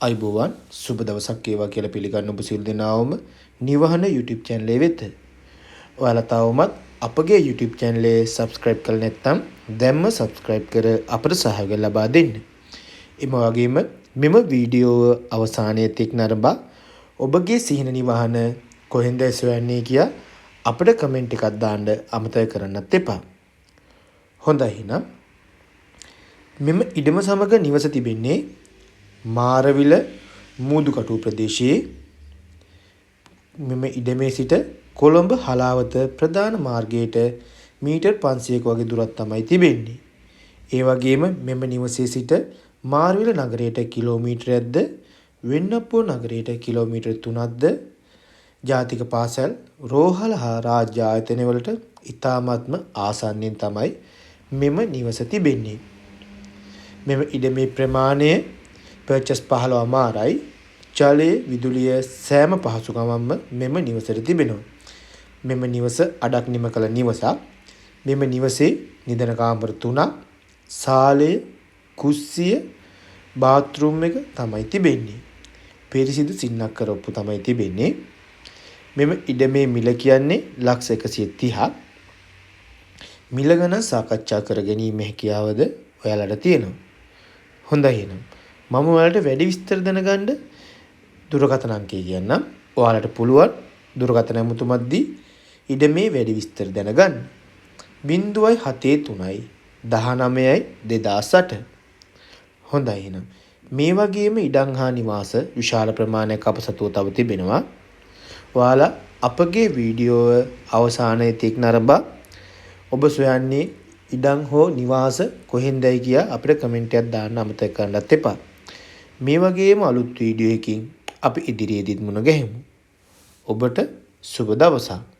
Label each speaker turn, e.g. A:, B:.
A: අයිබෝවන් සුබ දවසක් වේවා කියලා පිළිගන්න ඔබ සියලු දෙනාවම නිවහන YouTube channel එක වෙත. ඔයාලා තවමත් අපගේ YouTube channel එක subscribe කරලා නැත්නම් දැන්ම subscribe කර අපට සහයෝගය ලබා දෙන්න. එම වගේම මෙම වීඩියෝ අවසානයේ තෙක් නරඹා ඔබගේ සිහින නිවහන කොහෙන්ද සොයන්නේ කියා අපට කමෙන්ට් එකක් දාන්න අමතක කරන්නත් එපා. හොඳයි එහෙනම් මෙම ඉඩම සමග නිවස තිබෙන්නේ මාරවිල මූදුකටුව ප්‍රදේශයේ. මෙම ඉඩමේ සිට කොළඹ හලාවත ප්‍රධාන මාර්ගයට මීටර් 500ක වගේ දුරක් තමයි තිබෙන්නේ. ඒ වගේම මෙම නිවසේ සිට මාරවිල නගරයට කිලෝමීටරයක්ද වෙන්නප්පුව නගරයට කිලෝමීටර් 3ක්ද ජාතික පාසල් රෝහල හා රාජ්‍ය ආයතන වලට ඉතාමත්ම ආසන්නයෙන් තමයි මෙම නිවස තිබෙන්නේ. මෙම ඉඩමේ ප්‍රමාණය පර්චස් 15 අමාරයි. ජලය විදුලිය සෑම පහසුකමක්ම මෙම නිවසට තිබෙනවා. මෙම නිවස අඩක් නිම කළ නිවසක්. මෙම නිවසේ නිදන කාමර 3ක්, සාලය, කුස්සිය, බාත්රූම් එක තමයි තිබෙන්නේ. පිරිසිදු සින්නක්කර ඔප්පු තමයි තිබෙන්නේ. මෙම ඉඩමේ මිල කියන්නේ ලක්ෂ 130ක්. මිල ගණන් සාකච්ඡා කර ගැනීම හැකියාවද ඔයාලට තියෙනවා. හොඳයි එහෙනම් මම ඔයාලට වැඩි විස්තර දැනගන්න දුරකථන අංකය කියන්නම්. ඔයාලට පුළුවන් දුරකථන ඇමතුමක් දී ඉඩමේ වැඩි විස්තර දැනගන්න. 073 19 2008. හොඳයි එහෙනම් මේ වගේම ඉඩම් හා නිවාස විශාල ප්‍රමාණයක් අප සතුව තව තිබෙනවා. ඔයාලා අපගේ වීඩියෝ අවසානයේ තෙක් නරඹා ඔබ සොයන්නේ ඉඩම් හෝ නිවාස කොහෙන්දයි කියා අපිට කමෙන්ට් එකක් දාන්න අමතක කරන්නත් එපා. මේ වගේම අලුත් වීඩියෝ එකකින් අපි ඉදිරියේදීත් මුණ ගැහෙමු. ඔබට සුබ දවසක්.